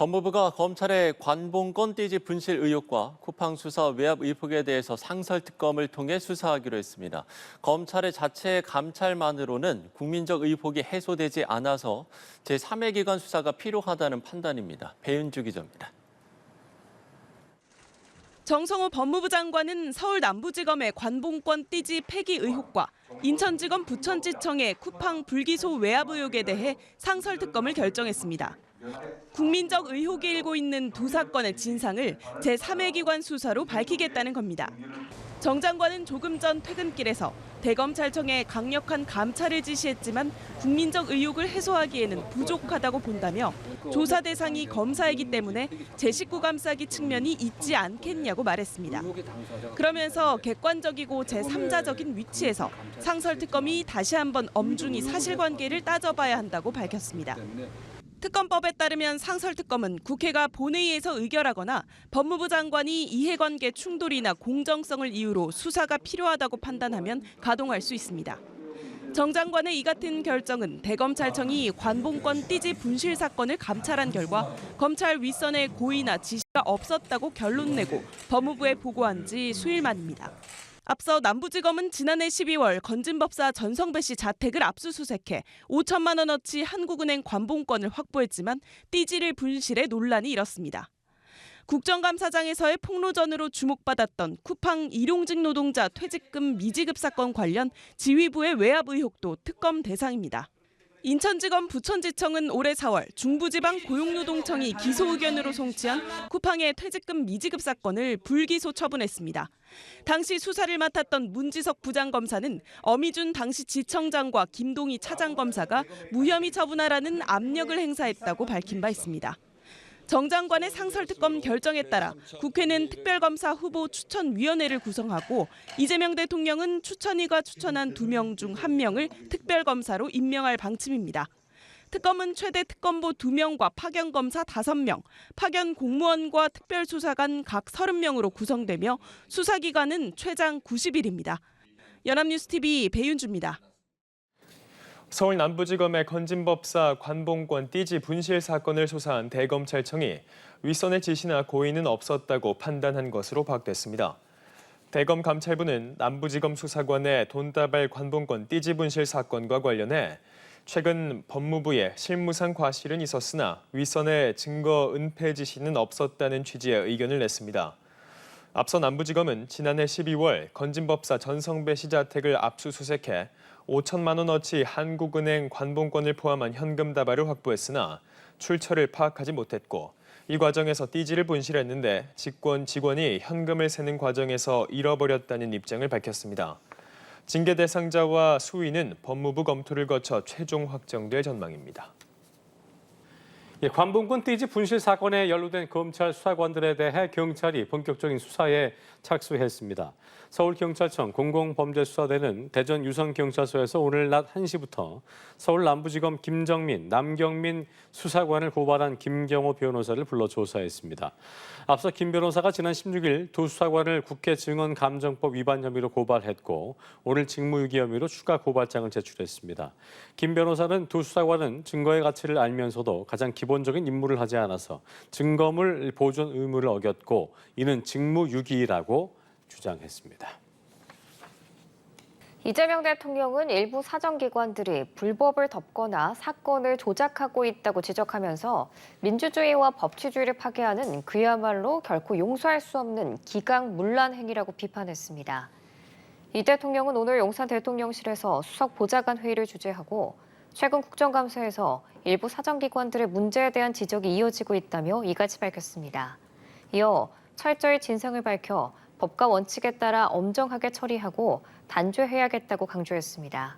법무부가 검찰의 관봉권 띠지 분실 의혹과 쿠팡 수사 외압 의혹에 대해서 상설특검을 통해 수사하기로 했습니다. 검찰의 자체 감찰만으로는 국민적 의혹이 해소되지 않아서 제3의 기관 수사가 필요하다는 판단입니다. 배윤주 기자입니다. 정성호 법무부 장관은 서울 남부지검의 관봉권 띠지 폐기 의혹과 인천지검 부천지청의 쿠팡 불기소 외압 의혹에 대해 상설특검을 결정했습니다. 국민적 의혹이 일고 있는 두 사건의 진상을 제3의 기관 수사로 밝히겠다는 겁니다. 정 장관은 조금 전 퇴근길에서 대검찰청에 강력한 감찰을 지시했지만 국민적 의혹을 해소하기에는 부족하다고 본다며 조사 대상이 검사이기 때문에 제19 감싸기 측면이 있지 않겠냐고 말했습니다. 그러면서 객관적이고 제3자적인 위치에서 상설특검이 다시 한번 엄중히 사실관계를 따져봐야 한다고 밝혔습니다. 특검법에 따르면 상설특검은 국회가 본회의에서 의결하거나 법무부 장관이 이해관계 충돌이나 공정성을 이유로 수사가 필요하다고 판단하면 가동할 수 있습니다. 정 장관의 이 같은 결정은 대검찰청이 관봉권 띠지 분실 사건을 감찰한 결과 검찰 윗선의 고의나 지시가 없었다고 결론 내고 법무부에 보고한 지 수일 만입니다. 앞서 남부지검은 지난해 12월 건진법사 전성배 씨 자택을 압수수색해 5천만 원어치 한국은행 관봉권을 확보했지만 띠지를 분실해 논란이 일었습니다. 국정감사장에서의 폭로전으로 주목받았던 쿠팡 일용직 노동자 퇴직금 미지급 사건 관련 지휘부의 외압 의혹도 특검 대상입니다. 인천지검 부천지청은 올해 4월 중부지방 고용노동청이 기소 의견으로 송치한 쿠팡의 퇴직금 미지급 사건을 불기소 처분했습니다. 당시 수사를 맡았던 문지석 부장검사는 어미준 당시 지청장과 김동희 차장검사가 무혐의 처분하라는 압력을 행사했다고 밝힌 바 있습니다. 정 장관의 상설특검 결정에 따라 국회는 특별검사 후보 추천위원회를 구성하고 이재명 대통령은 추천위가 추천한 2명 중 1명을 특별검사로 임명할 방침입니다. 특검은 최대 특검보 2명과 파견검사 5명, 파견 공무원과 특별수사관 각 30명으로 구성되며 수사기간은 최장 90일입니다. 연합뉴스TV 배윤주입니다. 서울 남부지검의 건진법사 관봉권 띠지 분실 사건을 수사한 대검찰청이 윗선의 지시나 고의는 없었다고 판단한 것으로 파악됐습니다. 대검감찰부는 남부지검 수사관의 돈다발 관봉권 띠지 분실 사건과 관련해 최근 법무부에 실무상 과실은 있었으나 윗선의 증거 은폐 지시는 없었다는 취지의 의견을 냈습니다. 앞서 남부지검은 지난해 12월 건진법사 전성배 씨 자택을 압수수색해 5천만 원어치 한국은행 관봉권을 포함한 현금 다발을 확보했으나 출처를 파악하지 못했고 이 과정에서 띠지를 분실했는데 직원이 현금을 세는 과정에서 잃어버렸다는 입장을 밝혔습니다. 징계 대상자와 수위는 법무부 검토를 거쳐 최종 확정될 전망입니다. 관봉권 띠지 분실 사건에 연루된 검찰 수사관들에 대해 경찰이 본격적인 수사에 착수했습니다. 서울경찰청 공공범죄수사대는 대전 유성경찰서에서 오늘 낮 1시부터 서울 남부지검 김정민, 남경민 수사관을 고발한 김경호 변호사를 불러 조사했습니다. 앞서 김 변호사가 지난 16일 두 수사관을 국회 증언감정법 위반 혐의로 고발했고 오늘 직무유기 혐의로 추가 고발장을 제출했습니다. 김 변호사는 두 수사관은 증거의 가치를 알면서도 가장 기본적인 임무를 하지 않아서 증거물 보존 의무를 어겼고 이는 직무유기라고 주장했습니다. 이재명 대통령은 일부 사정기관들이 불법을 덮거나 사건을 조작하고 있다고 지적하면서 민주주의와 법치주의를 파괴하는 그야말로 결코 용서할 수 없는 기강문란 행위라고 비판했습니다. 이 대통령은 오늘 용산 대통령실에서 수석 보좌관 회의를 주재하고 최근 국정감사에서 일부 사정기관들의 문제에 대한 지적이 이어지고 있다며 이같이 밝혔습니다. 이어 철저히 진상을 밝혀 법과 원칙에 따라 엄정하게 처리하고 단죄해야겠다고 강조했습니다.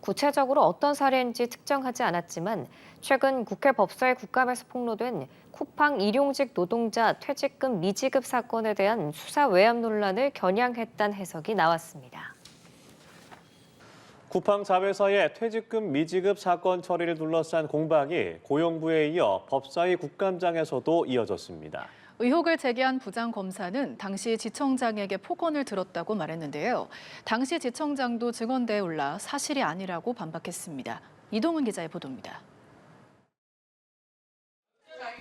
구체적으로 어떤 사례인지 특정하지 않았지만 최근 국회 법사위 국감에서 폭로된 쿠팡 일용직 노동자 퇴직금 미지급 사건에 대한 수사 외압 논란을 겨냥했다는 해석이 나왔습니다. 쿠팡 자회사의 퇴직금 미지급 사건 처리를 둘러싼 공방이 고용부에 이어 법사위 국감장에서도 이어졌습니다. 의혹을 제기한 부장검사는 당시 지청장에게 폭언을 들었다고 말했는데요. 당시 지청장도 증언대에 올라 사실이 아니라고 반박했습니다. 이동훈 기자의 보도입니다.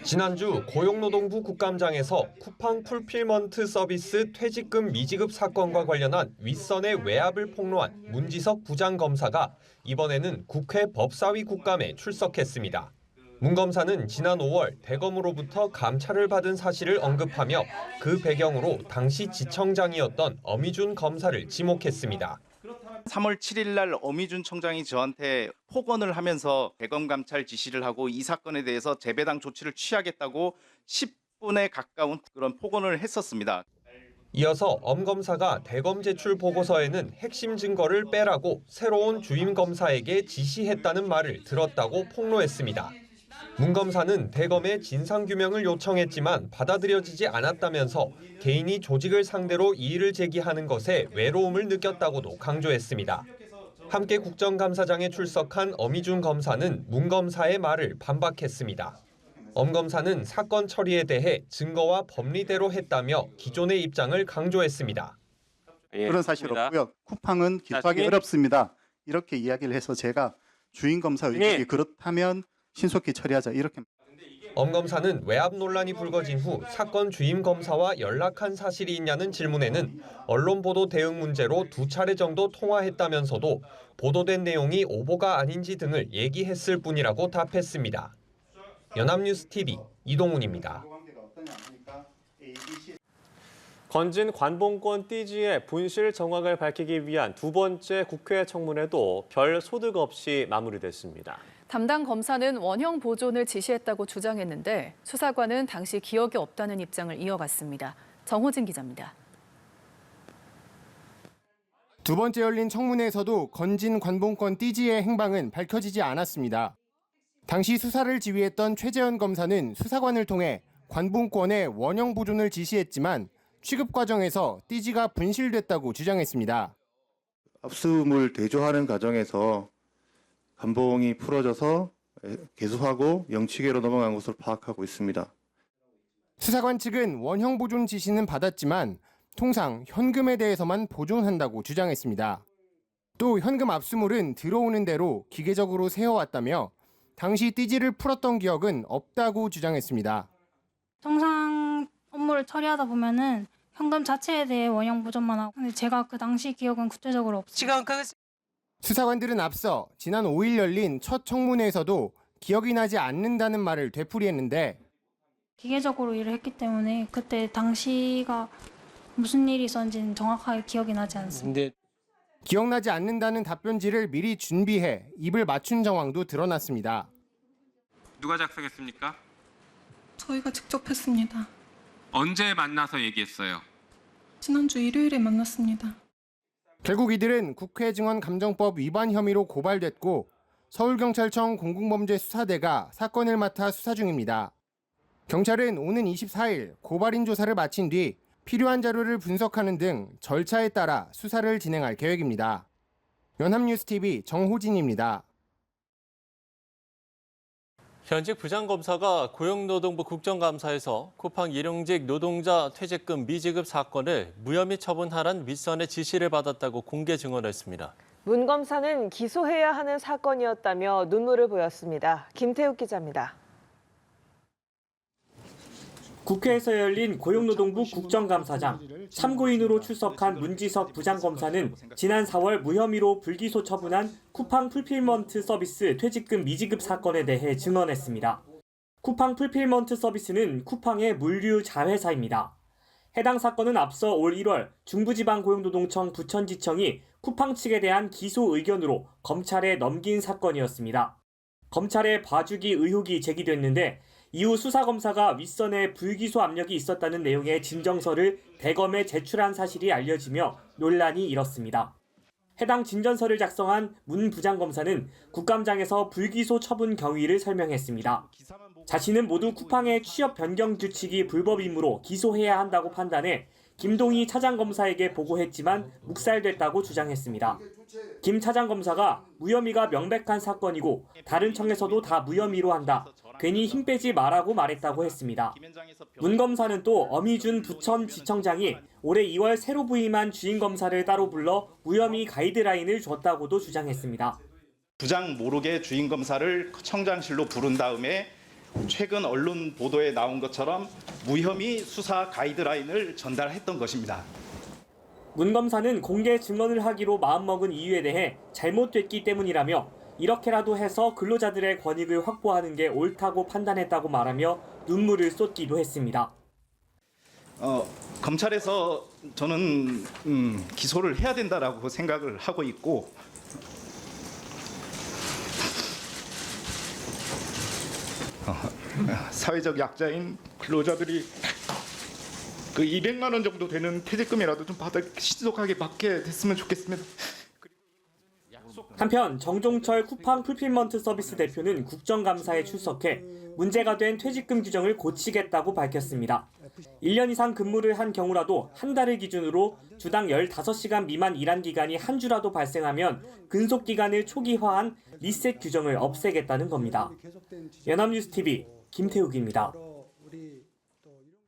지난주 고용노동부 국감장에서 쿠팡 풀필먼트 서비스 퇴직금 미지급 사건과 관련한 윗선의 외압을 폭로한 문지석 부장검사가 이번에는 국회 법사위 국감에 출석했습니다. 문 검사는 지난 5월 대검으로부터 감찰을 받은 사실을 언급하며 그 배경으로 당시 지청장이었던 어미준 검사를 지목했습니다. 3월 7일 날 어미준 청장이 저한테 폭언을 하면서 대검 감찰 지시를 하고 이 사건에 대해서 재배당 조치를 취하겠다고 10분에 가까운 그런 폭언을 했었습니다. 이어서 엄 검사가 대검 제출 보고서에는 핵심 증거를 빼라고 새로운 주임 검사에게 지시했다는 말을 들었다고 폭로했습니다. 문 검사는 대검에 진상규명을 요청했지만 받아들여지지 않았다면서 개인이 조직을 상대로 이의를 제기하는 것에 외로움을 느꼈다고도 강조했습니다. 함께 국정감사장에 출석한 어미준 검사는 문 검사의 말을 반박했습니다. 엄 검사는 사건 처리에 대해 증거와 법리대로 했다며 기존의 입장을 강조했습니다. 그런 사실 없고요. 쿠팡은 기소하기 어렵습니다. 이렇게 이야기를 해서 제가 주임 검사 의견이 그렇다면 신속히 처리하자 이렇게. 엄 검사는 외압 논란이 불거진 후 사건 주임 검사와 연락한 사실이 있냐는 질문에는 언론 보도 대응 문제로 2차례 정도 통화했다면서도 보도된 내용이 오보가 아닌지 등을 얘기했을 뿐이라고 답했습니다. 연합뉴스 TV 이동훈입니다. 건진 관봉권 띠지의 분실 정황을 밝히기 위한 두 번째 국회 청문회도 별 소득 없이 마무리됐습니다. 담당 검사는 원형 보존을 지시했다고 주장했는데 수사관은 당시 기억이 없다는 입장을 이어갔습니다. 정호진 기자입니다. 두 번째 열린 청문회에서도 건진 관봉권 띠지의 행방은 밝혀지지 않았습니다. 당시 수사를 지휘했던 최재현 검사는 수사관을 통해 관봉권의 원형 보존을 지시했지만 취급 과정에서 띠지가 분실됐다고 주장했습니다. 압수물 대조하는 과정에서 관봉이 풀어져서 개수하고 영치계로 넘어간 것으로 파악하고 있습니다. 수사관 측은 원형 보존 지시는 받았지만 통상 현금에 대해서만 보존한다고 주장했습니다. 또 현금 압수물은 들어오는 대로 기계적으로 세어왔다며 당시 띠지를 풀었던 기억은 없다고 주장했습니다. 통상 업무를 처리하다 보면은 현금 자체에 대해 원형 보존만 하고, 근데 제가 그 당시 기억은 구체적으로 없어요. 수사관들은 앞서 지난 5일 열린 첫 청문회에서도 기억이 나지 않는다는 말을 되풀이했는데 기계적으로 일을 했기 때문에 그때 당시가 무슨 일이 있었는지는 정확하게 기억이 나지 않습니다. 기억나지 않는다는 답변지를 미리 준비해 입을 맞춘 정황도 드러났습니다. 누가 작성했습니까? 저희가 직접 했습니다. 언제 만나서 얘기했어요? 지난주 일요일에 만났습니다. 결국 이들은 국회증언감정법 위반 혐의로 고발됐고 서울경찰청 공공범죄수사대가 사건을 맡아 수사 중입니다. 경찰은 오는 24일 고발인 조사를 마친 뒤 필요한 자료를 분석하는 등 절차에 따라 수사를 진행할 계획입니다. 연합뉴스TV 정호진입니다. 현직 부장검사가 고용노동부 국정감사에서 쿠팡 일용직 노동자 퇴직금 미지급 사건을 무혐의 처분하란 윗선의 지시를 받았다고 공개 증언했습니다. 문 검사는 기소해야 하는 사건이었다며 눈물을 보였습니다. 김태욱 기자입니다. 국회에서 열린 고용노동부 국정감사장, 참고인으로 출석한 문지석 부장검사는 지난 4월 무혐의로 불기소 처분한 쿠팡 풀필먼트 서비스 퇴직금 미지급 사건에 대해 증언했습니다. 쿠팡 풀필먼트 서비스는 쿠팡의 물류 자회사입니다. 해당 사건은 앞서 올 1월 중부지방고용노동청 부천지청이 쿠팡 측에 대한 기소 의견으로 검찰에 넘긴 사건이었습니다. 검찰에 봐주기 의혹이 제기됐는데 이후 수사검사가 윗선에 불기소 압력이 있었다는 내용의 진정서를 대검에 제출한 사실이 알려지며 논란이 일었습니다. 해당 진전서를 작성한 문 부장검사는 국감장에서 불기소 처분 경위를 설명했습니다. 자신은 모두 쿠팡의 취업 변경 규칙이 불법이므로 기소해야 한다고 판단해 김동희 차장검사에게 보고했지만 묵살됐다고 주장했습니다. 김 차장검사가 무혐의가 명백한 사건이고 다른 청에서도 다 무혐의로 한다. 괜히 힘 빼지 말라고 말했다고 했습니다. 문 검사는 또 어미준 부천지청장이 올해 2월 새로 부임한 주임검사를 따로 불러 무혐의 가이드라인을 줬다고도 주장했습니다. 부장 모르게 주임검사를 청장실로 부른 다음에 최근 언론 보도에 나온 것처럼 무혐의 수사 가이드라인을 전달했던 것입니다. 문 검사는 공개 증언을 하기로 마음먹은 이유에 대해 잘못됐기 때문이라며 이렇게라도 해서 근로자들의 권익을 확보하는 게 옳다고 판단했다고 말하며 눈물을 쏟기도 했습니다. 검찰에서 저는 기소를 해야 된다라고 생각을 하고 있고 사회적 약자인 근로자들이 그 200만 원 정도 되는 퇴직금이라도 좀 신속하게 받게 됐으면 좋겠습니다. 한편 정종철 쿠팡 풀필먼트 서비스 대표는 국정감사에 출석해 문제가 된 퇴직금 규정을 고치겠다고 밝혔습니다. 1년 이상 근무를 한 경우라도 한 달을 기준으로 주당 15시간 미만 일한 기간이 한 주라도 발생하면 근속 기간을 초기화한 리셋 규정을 없애겠다는 겁니다. 연합뉴스 TV 김태욱입니다.